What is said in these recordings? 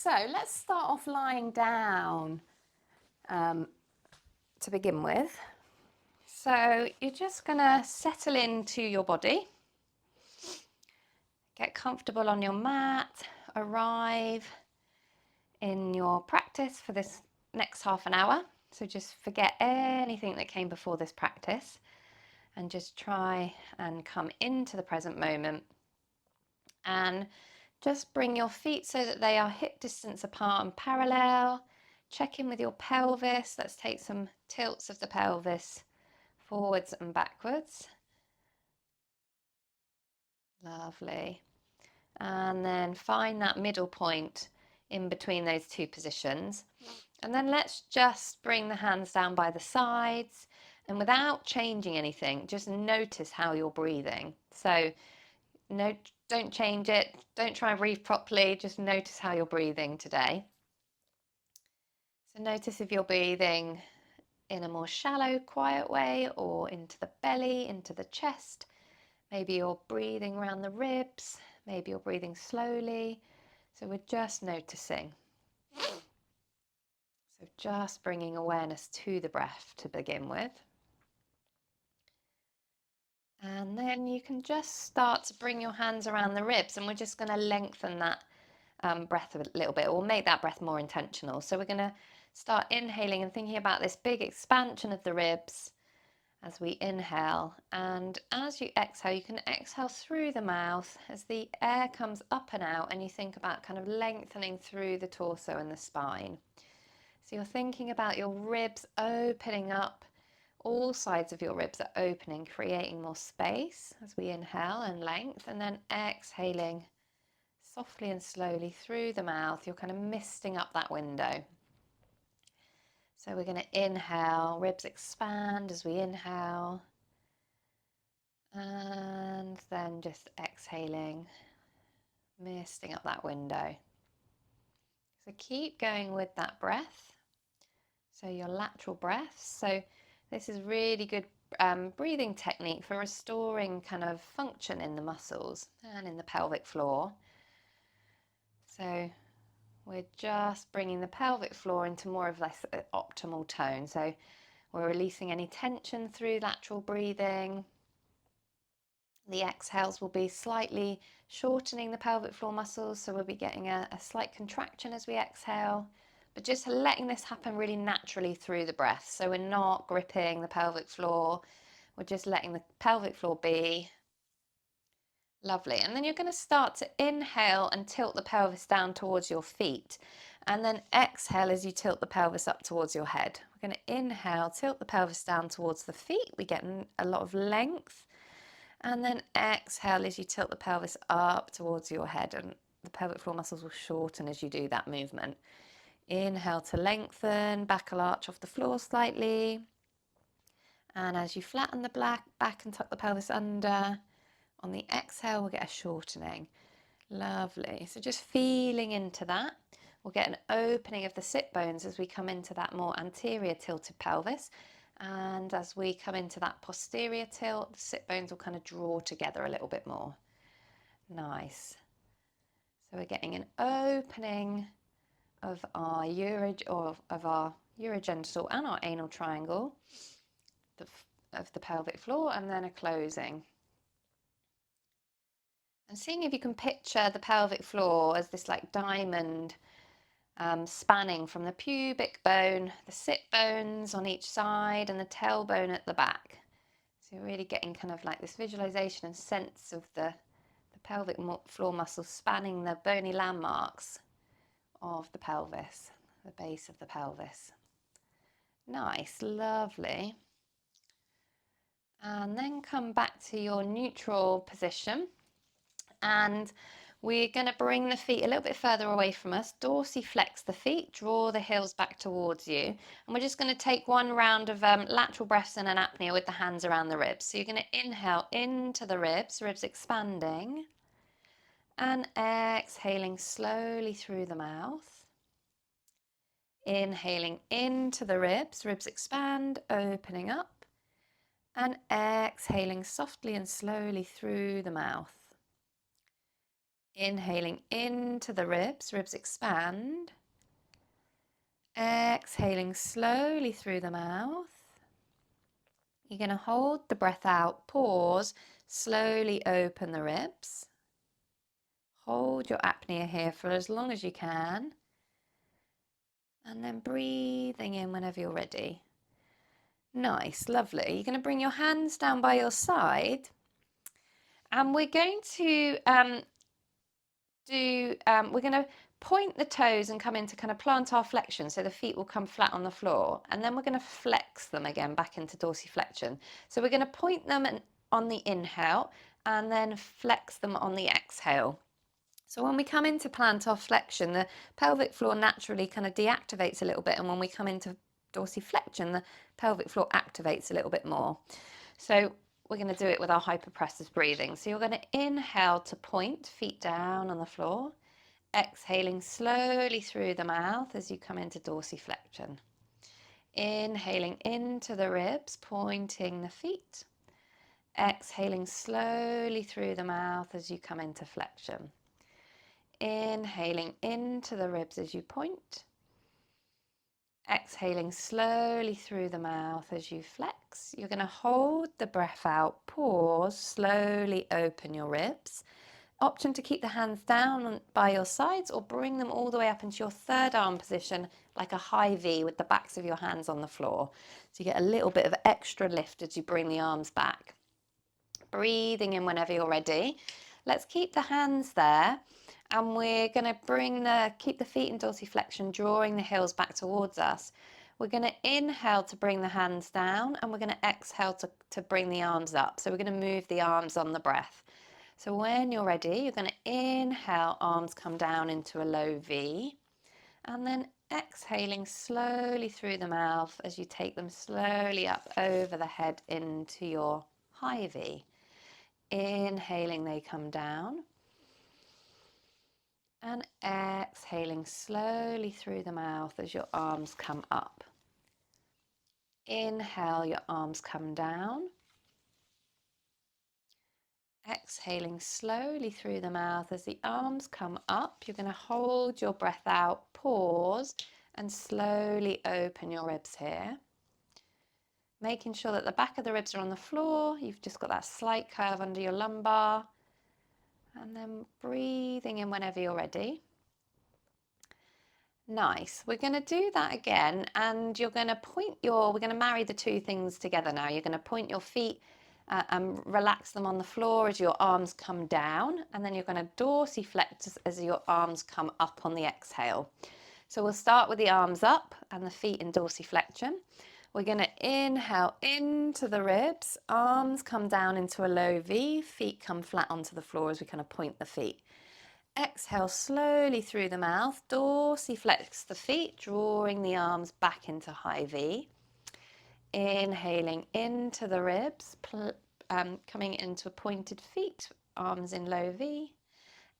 So let's start off lying down to begin with. So you're just going to settle into your body, get comfortable on your mat, arrive in your practice for this next half an hour. So just forget anything that came before this practice and just try and come into the present moment. And just bring your feet so that they are hip distance apart and parallel. Check in with your pelvis. Let's take some tilts of the pelvis forwards and backwards. Lovely. And then find that middle point in between those two positions. And then let's just bring the hands down by the sides, and without changing anything, just notice how you're breathing. So no, don't change it. Don't try and breathe properly. Just notice how you're breathing today. So notice if you're breathing in a more shallow, quiet way, or into the belly, into the chest. Maybe you're breathing around the ribs. Maybe you're breathing slowly. So we're just noticing. So just bringing awareness to the breath to begin with. And then you can just start to bring your hands around the ribs, and we're just going to lengthen that breath a little bit, or make that breath more intentional. So we're going to start inhaling and thinking about this big expansion of the ribs as we inhale. And as you exhale, you can exhale through the mouth as the air comes up and out, and you think about kind of lengthening through the torso and the spine. So you're thinking about your ribs opening up. All sides of your ribs are opening, creating more space as we inhale and length, and then exhaling softly and slowly through the mouth. You're kind of misting up that window. So we're going to inhale, ribs expand as we inhale, and then just exhaling, misting up that window. So keep going with that breath. So your lateral breaths. So this is really good breathing technique for restoring kind of function in the muscles and in the pelvic floor. So we're just bringing the pelvic floor into more of this optimal tone. So we're releasing any tension through lateral breathing. The exhales will be slightly shortening the pelvic floor muscles, so we'll be getting a slight contraction as we exhale, but just letting this happen really naturally through the breath. So we're not gripping the pelvic floor, we're just letting the pelvic floor be. Lovely. And then you're going to start to inhale and tilt the pelvis down towards your feet, and then exhale as you tilt the pelvis up towards your head. We're going to inhale, tilt the pelvis down towards the feet. We get a lot of length. And then exhale as you tilt the pelvis up towards your head, and the pelvic floor muscles will shorten as you do that movement. Inhale to lengthen, back will arch off the floor slightly. And as you flatten the back and tuck the pelvis under, on the exhale, we'll get a shortening. Lovely. So just feeling into that. We'll get an opening of the sit bones as we come into that more anterior tilted pelvis. And as we come into that posterior tilt, the sit bones will kind of draw together a little bit more. Nice. So we're getting an opening of our urogenital and our anal triangle of the pelvic floor, and then a closing. And seeing if you can picture the pelvic floor as this like diamond spanning from the pubic bone, the sit bones on each side, and the tailbone at the back. So you're really getting kind of like this visualization and sense of the pelvic floor muscles spanning the bony landmarks of the pelvis, the base of the pelvis. Nice, lovely. And then come back to your neutral position, and we're going to bring the feet a little bit further away from us, dorsiflex the feet, draw the heels back towards you, and we're just going to take one round of lateral breaths in an apnea with the hands around the ribs. So you're going to inhale into the ribs expanding, and exhaling slowly through the mouth. Inhaling into the ribs expand, opening up, and exhaling softly and slowly through the mouth. Inhaling into the ribs, ribs expand. Exhaling slowly through the mouth. You're going to hold the breath out, pause, slowly open the ribs. Hold your apnea here for as long as you can. And then breathing in whenever you're ready. Nice, lovely. You're going to bring your hands down by your side. And we're going to we're going to point the toes and come into kind of plantar flexion, so the feet will come flat on the floor, and then we're going to flex them again back into dorsiflexion. So we're going to point them on the inhale and then flex them on the exhale. So when we come into plantar flexion, the pelvic floor naturally kind of deactivates a little bit, and when we come into dorsiflexion, the pelvic floor activates a little bit more. So we're going to do it with our hypopressive breathing. So you're going to inhale to point, feet down on the floor. Exhaling slowly through the mouth as you come into dorsiflexion. Inhaling into the ribs, pointing the feet. Exhaling slowly through the mouth as you come into flexion. Inhaling into the ribs as you point. Exhaling slowly through the mouth as you flex. You're going to hold the breath out, pause, slowly open your ribs. Option to keep the hands down by your sides or bring them all the way up into your third arm position like a high V with the backs of your hands on the floor. So you get a little bit of extra lift as you bring the arms back. Breathing in whenever you're ready. Let's keep the hands there. And we're going to keep the feet in dorsiflexion, drawing the heels back towards us. We're going to inhale to bring the hands down, and we're going to exhale to bring the arms up. So we're going to move the arms on the breath. So when you're ready, you're going to inhale, arms come down into a low V, and then exhaling slowly through the mouth as you take them slowly up over the head into your high V. Inhaling, they come down. And exhaling slowly through the mouth as your arms come up. Inhale, your arms come down. Exhaling slowly through the mouth as the arms come up. You're going to hold your breath out, pause, and slowly open your ribs here. Making sure that the back of the ribs are on the floor. You've just got that slight curve under your lumbar. And then breathing in whenever you're ready. Nice. We're going to do that again, and you're going to we're going to marry the two things together now. You're going to point your feet and relax them on the floor as your arms come down, and then you're going to dorsiflex as your arms come up on the exhale. So we'll start with the arms up and the feet in dorsiflexion. We're going to inhale into the ribs, arms come down into a low V, feet come flat onto the floor as we kind of point the feet. Exhale slowly through the mouth, dorsiflex the feet, drawing the arms back into high V. Inhaling into the ribs, coming into pointed feet, arms in low V.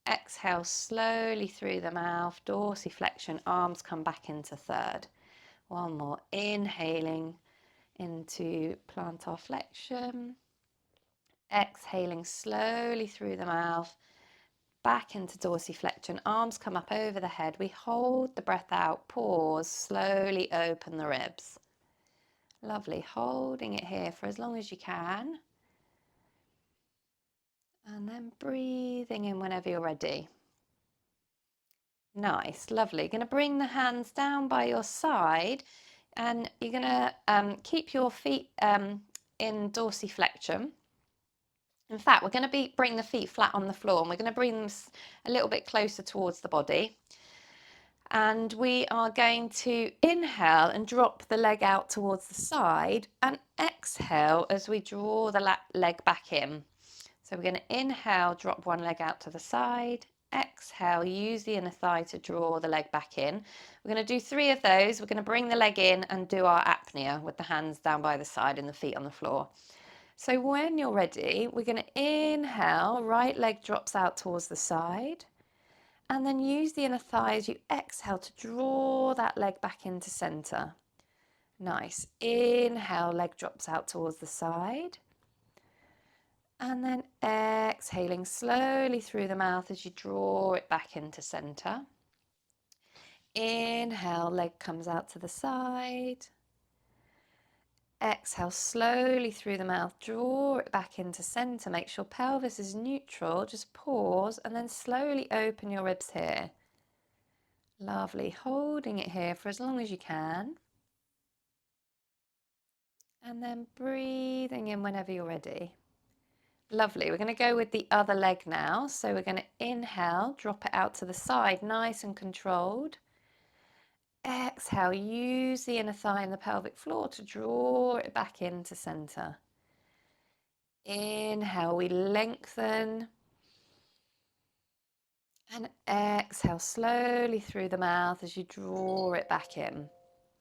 Exhale slowly through the mouth, dorsiflexion, arms come back into third. One more, inhaling into plantar flexion. Exhaling slowly through the mouth, back into dorsiflexion, arms come up over the head. We hold the breath out, pause, slowly open the ribs. Lovely, holding it here for as long as you can. And then breathing in whenever you're ready. Nice, lovely. Going to bring the hands down by your side, and you're going to keep your feet in dorsiflexion. In fact, we're going to bring the feet flat on the floor, and we're going to bring them a little bit closer towards the body. And we are going to inhale and drop the leg out towards the side, and exhale as we draw the leg back in. So we're going to inhale, drop one leg out to the side. Exhale, use the inner thigh to draw the leg back in. We're going to do 3 of those. We're going to bring the leg in and do our apnea with the hands down by the side and the feet on the floor. So when you're ready, we're going to inhale, right leg drops out towards the side, and then use the inner thigh as you exhale to draw that leg back into center. Nice. Inhale, leg drops out towards the side, And then exhaling slowly through the mouth as you draw it back into center. Inhale, leg comes out to the side. Exhale slowly through the mouth, draw it back into center. Make sure pelvis is neutral. Just pause and then slowly open your ribs here. Lovely, holding it here for as long as you can. And then breathing in whenever you're ready. Lovely, we're going to go with the other leg now. So we're going to inhale, drop it out to the side, nice and controlled. Exhale, use the inner thigh and the pelvic floor to draw it back into center. Inhale, we lengthen. And exhale slowly through the mouth as you draw it back in.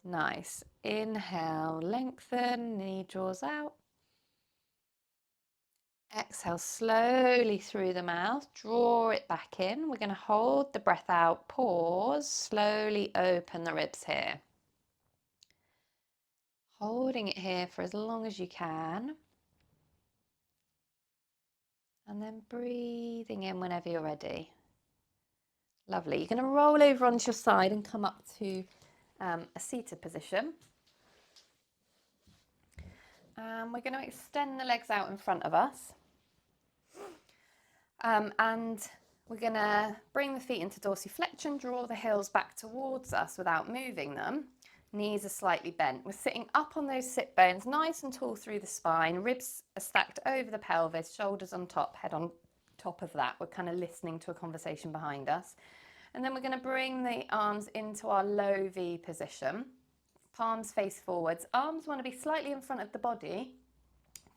Nice. Inhale, lengthen, knee draws out. Exhale slowly through the mouth, draw it back in. We're going to hold the breath out, pause, slowly open the ribs here. Holding it here for as long as you can. And then breathing in whenever you're ready. Lovely. You're going to roll over onto your side and come up to a seated position. We're going to extend the legs out in front of us. And we're going to bring the feet into dorsiflexion, draw the heels back towards us without moving them. Knees are slightly bent. We're sitting up on those sit bones, nice and tall through the spine. Ribs are stacked over the pelvis, shoulders on top, head on top of that. We're kind of listening to a conversation behind us. And then we're going to bring the arms into our low V position. Palms face forwards. Arms want to be slightly in front of the body.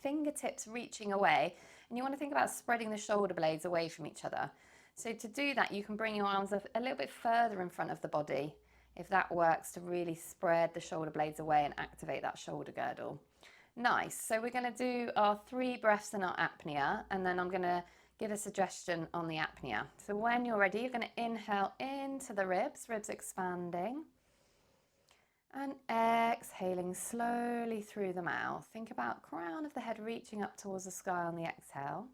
Fingertips reaching away. And you want to think about spreading the shoulder blades away from each other. So to do that, you can bring your arms a little bit further in front of the body, if that works, to really spread the shoulder blades away and activate that shoulder girdle. Nice. So we're going to do our 3 breaths in our apnea, and then I'm going to give a suggestion on the apnea. So when you're ready, you're going to inhale into the ribs expanding. And exhaling slowly through the mouth. Think about crown of the head reaching up towards the sky on the exhale.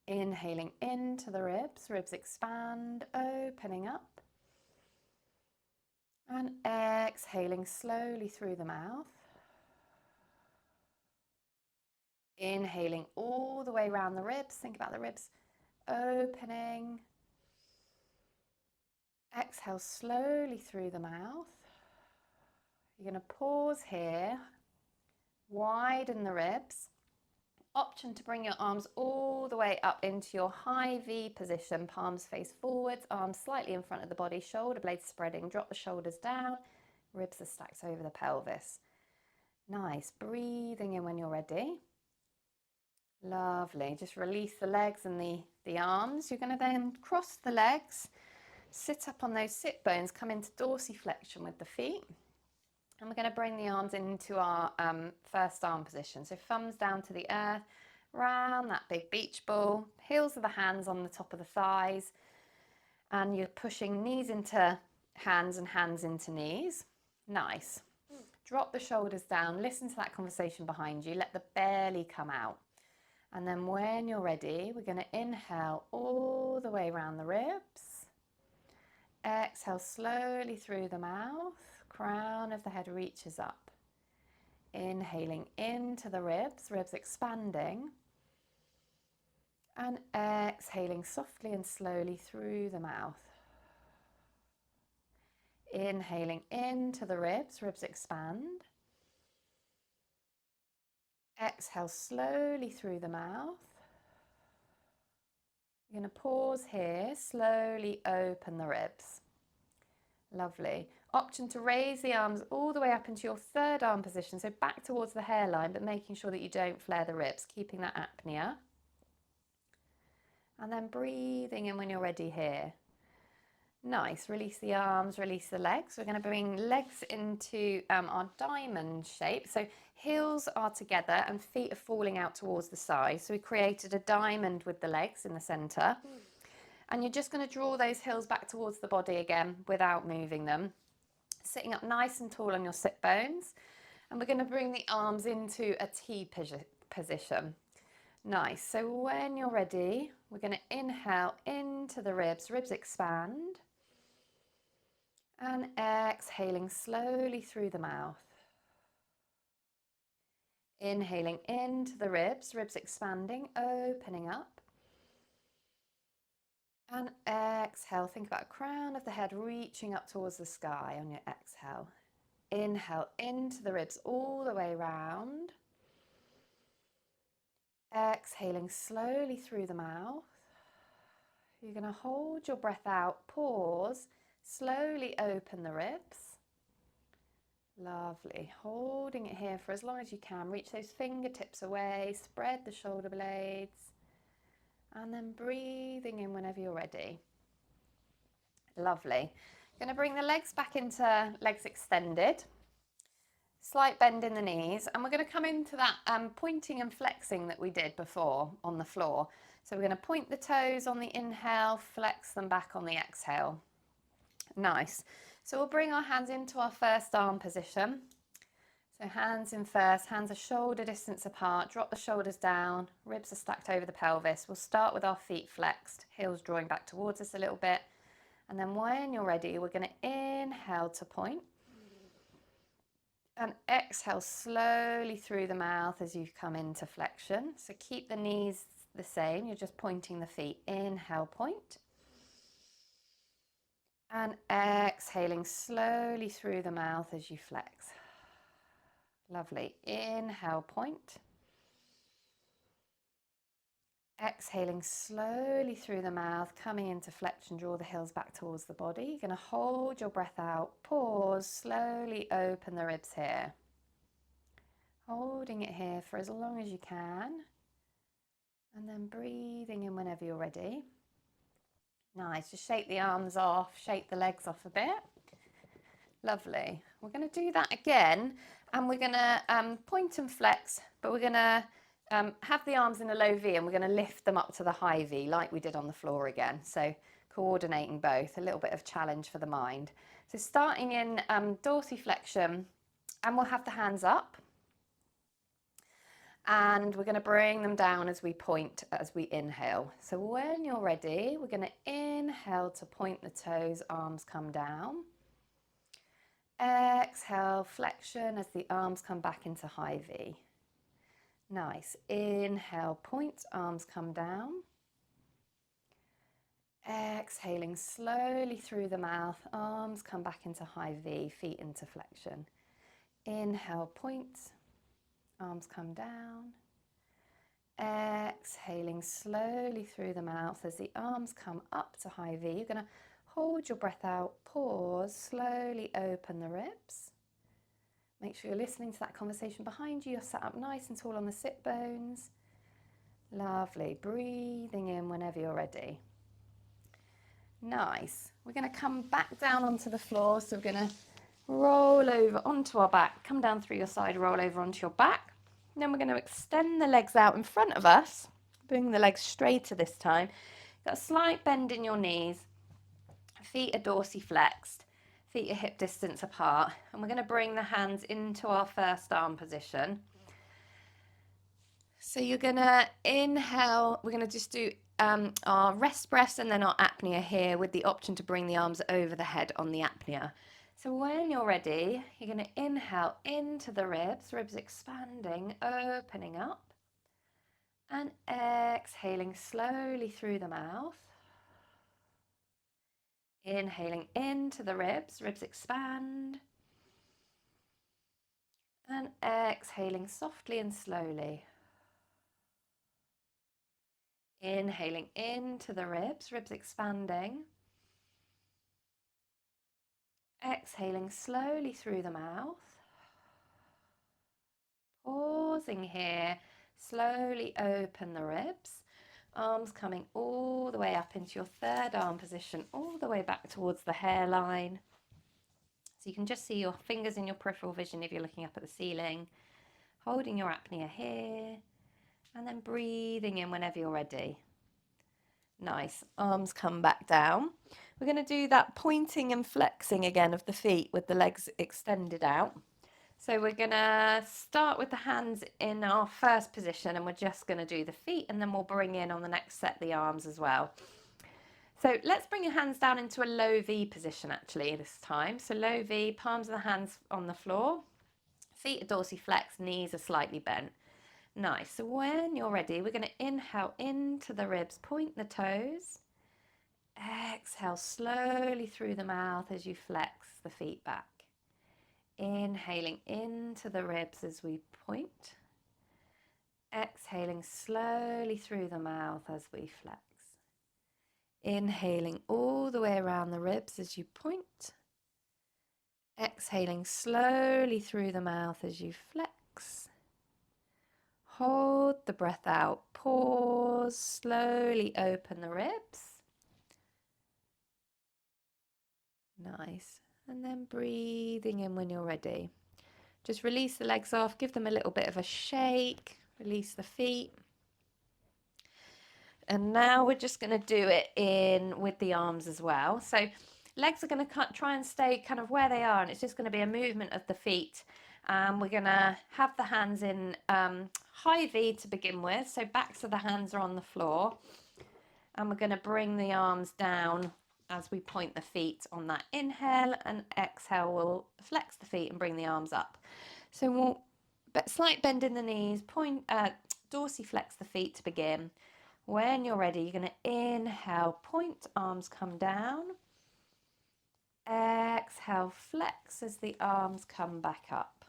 Inhaling into the ribs expand, opening up. And exhaling slowly through the mouth. Inhaling all the way around the ribs. Think about the ribs opening. Exhale slowly through the mouth. You're going to pause here, widen the ribs. Option to bring your arms all the way up into your high V position, palms face forwards, arms slightly in front of the body, shoulder blades spreading, drop the shoulders down, ribs are stacked over the pelvis. Nice, breathing in when you're ready. Lovely, just release the legs and the arms. You're going to then cross the legs, sit up on those sit bones, come into dorsiflexion with the feet. And we're going to bring the arms into our first arm position. So thumbs down to the earth, round that big beach ball, heels of the hands on the top of the thighs. And you're pushing knees into hands and hands into knees. Nice. Drop the shoulders down, listen to that conversation behind you, let the belly come out. And then when you're ready, we're going to inhale all the way around the ribs. Exhale slowly through the mouth. Crown of the head reaches up. Inhaling into the ribs expanding. And exhaling softly and slowly through the mouth. Inhaling into the ribs expand. Exhale slowly through the mouth. You're going to pause here, slowly open the ribs. Lovely. Option to raise the arms all the way up into your third arm position, so back towards the hairline, but making sure that you don't flare the ribs, keeping that apnea. And then breathing in when you're ready here. Nice, release the arms, release the legs. We're going to bring legs into our diamond shape. So heels are together and feet are falling out towards the side. So we created a diamond with the legs in the center. And you're just going to draw those heels back towards the body again without moving them. Sitting up nice and tall on your sit bones. And we're going to bring the arms into a T position. Nice. So when you're ready, we're going to inhale into the ribs, ribs expand, and exhaling slowly through the mouth. Inhaling into the ribs, ribs expanding, opening up. And exhale, think about crown of the head reaching up towards the sky on your exhale. Inhale into the ribs all the way round. Exhaling slowly through the mouth. You're going to hold your breath out, pause, slowly open the ribs. Lovely. Holding it here for as long as you can. Reach those fingertips away, spread the shoulder blades, and then breathing in whenever you're ready. Lovely. Going to bring the legs back into legs extended. Slight bend in the knees, and we're going to come into that pointing and flexing that we did before on the floor. So we're going to point the toes on the inhale, flex them back on the exhale. Nice. So we'll bring our hands into our first arm position. So hands in first, hands are shoulder distance apart, drop the shoulders down, ribs are stacked over the pelvis. We'll start with our feet flexed, heels drawing back towards us a little bit. And then when you're ready, we're going to inhale to point. And exhale slowly through the mouth as you come into flexion. So keep the knees the same, you're just pointing the feet. Inhale, point. And exhaling slowly through the mouth as you flex. Lovely. Inhale, point. Exhaling slowly through the mouth, coming into flexion, draw the heels back towards the body. You're going to hold your breath out, pause, slowly open the ribs here. Holding it here for as long as you can. And then breathing in whenever you're ready. Nice, just shake the arms off, shake the legs off a bit. Lovely. We're going to do that again, and we're going to point and flex, but we're going to have the arms in a low V, and we're going to lift them up to the high V like we did on the floor again. So coordinating both, a little bit of challenge for the mind. So starting in dorsiflexion, and we'll have the hands up. And we're going to bring them down as we point, as we inhale. So when you're ready, we're going to inhale to point the toes, arms come down. Exhale, flexion as the arms come back into high V. Nice. Inhale, point, arms come down. Exhaling slowly through the mouth, arms come back into high V, feet into flexion. Inhale, point, arms come down. Exhaling slowly through the mouth as the arms come up to high V. You're going to hold your breath out, pause, slowly open the ribs. Make sure you're listening to that conversation behind you. You're sat up nice and tall on the sit bones. Lovely. Breathing in whenever you're ready. Nice. We're going to come back down onto the floor. So we're going to roll over onto our back, come down through your side, roll over onto your back. And then we're going to extend the legs out in front of us. Bring the legs straighter this time. Got a slight bend in your knees. Feet are dorsiflexed. Feet are hip distance apart. And we're going to bring the hands into our first arm position. So you're going to inhale. We're going to just do our rest breaths and then our apnea here with the option to bring the arms over the head on the apnea. So when you're ready, you're going to inhale into the ribs, ribs expanding, opening up. And exhaling slowly through the mouth. Inhaling into the ribs, ribs expand. And exhaling softly and slowly. Inhaling into the ribs, ribs expanding. Exhaling slowly through the mouth. Pausing here, slowly open the ribs. Arms coming all the way up into your third arm position, all the way back towards the hairline. So you can just see your fingers in your peripheral vision if you're looking up at the ceiling. Holding your apnea here, and then breathing in whenever you're ready. Nice. Arms come back down. We're going to do that pointing and flexing again of the feet with the legs extended out. So we're going to start with the hands in our first position, and we're just going to do the feet, and then we'll bring in on the next set the arms as well. So let's bring your hands down into a low V position actually this time. So low V, palms of the hands on the floor, feet are dorsiflexed, knees are slightly bent. Nice. So when you're ready, we're going to inhale into the ribs, point the toes. Exhale slowly through the mouth as you flex the feet back. Inhaling into the ribs as we point. Exhaling slowly through the mouth as we flex. Inhaling all the way around the ribs as you point. Exhaling slowly through the mouth as you flex. Hold the breath out. Pause. Slowly open the ribs. Nice. And then breathing in when you're ready. Just release the legs off. Give them a little bit of a shake. Release the feet. And now we're just going to do it in with the arms as well. So legs are going to try and stay kind of where they are, and it's just going to be a movement of the feet. We're going to have the hands in high V to begin with. So backs of the hands are on the floor. And we're going to bring the arms down as we point the feet on that inhale, and exhale, we'll flex the feet and bring the arms up. So we'll slight bend in the knees, dorsiflex the feet to begin. When you're ready, you're going to inhale, point, arms come down. Exhale, flex as the arms come back up.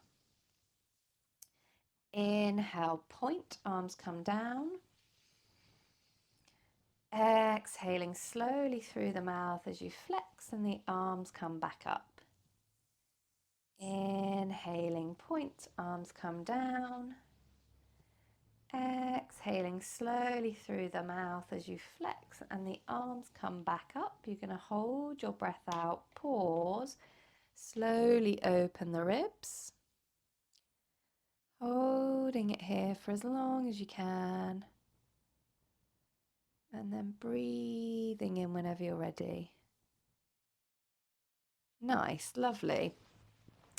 Inhale, point, arms come down. Exhaling slowly through the mouth as you flex and the arms come back up. Inhaling, point, arms come down. Exhaling slowly through the mouth as you flex and the arms come back up. You're going to hold your breath out, pause, slowly open the ribs. Holding it here for as long as you can. And then breathing in whenever you're ready. Nice, lovely.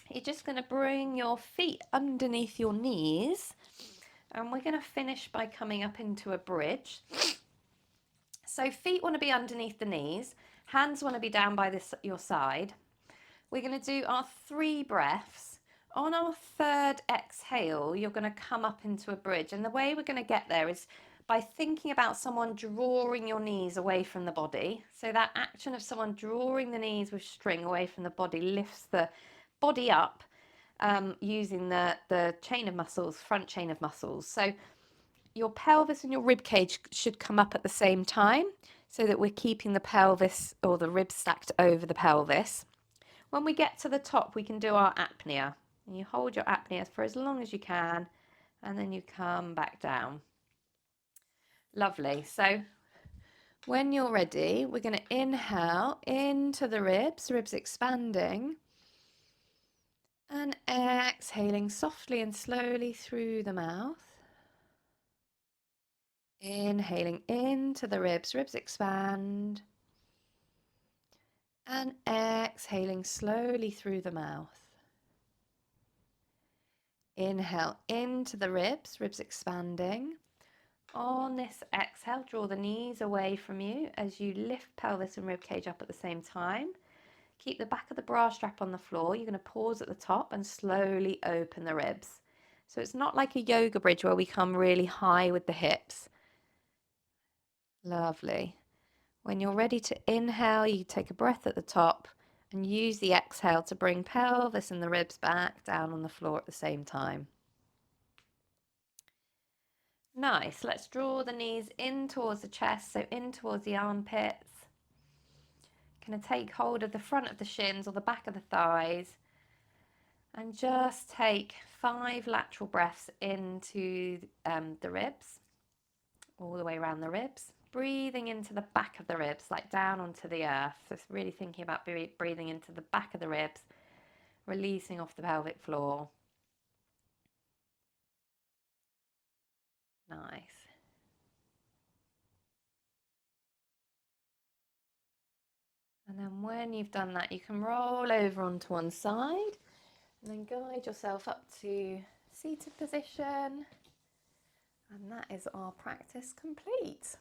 You're just going to bring your feet underneath your knees, and we're going to finish by coming up into a bridge. So feet want to be underneath the knees, hands want to be down by your side. We're going to do our 3 breaths. On our 3rd exhale, you're going to come up into a bridge, and the way we're going to get there is by thinking about someone drawing your knees away from the body. So that action of someone drawing the knees with string away from the body lifts the body up, using the chain of muscles, front chain of muscles. So your pelvis and your rib cage should come up at the same time, so that we're keeping the pelvis or the ribs stacked over the pelvis. When we get to the top, we can do our apnea. And you hold your apnea for as long as you can, and then you come back down. Lovely. So when you're ready, we're going to inhale into the ribs expanding, and exhaling softly and slowly through the mouth. Inhaling into the ribs expand, and exhaling slowly through the mouth. Inhale into the ribs expanding. On this exhale, draw the knees away from you as you lift pelvis and rib cage up at the same time. Keep the back of the bra strap on the floor. You're going to pause at the top and slowly open the ribs. So it's not like a yoga bridge where we come really high with the hips. Lovely. When you're ready to inhale, you take a breath at the top and use the exhale to bring pelvis and the ribs back down on the floor at the same time. Nice. Let's draw the knees in towards the chest, so in towards the armpits. Going to take hold of the front of the shins or the back of the thighs, and just take 5 lateral breaths into the ribs, all the way around the ribs. Breathing into the back of the ribs, like down onto the earth. So it's really thinking about breathing into the back of the ribs, releasing off the pelvic floor. Nice. And then when you've done that, you can roll over onto one side And then guide yourself up to seated position. And that is our practice complete.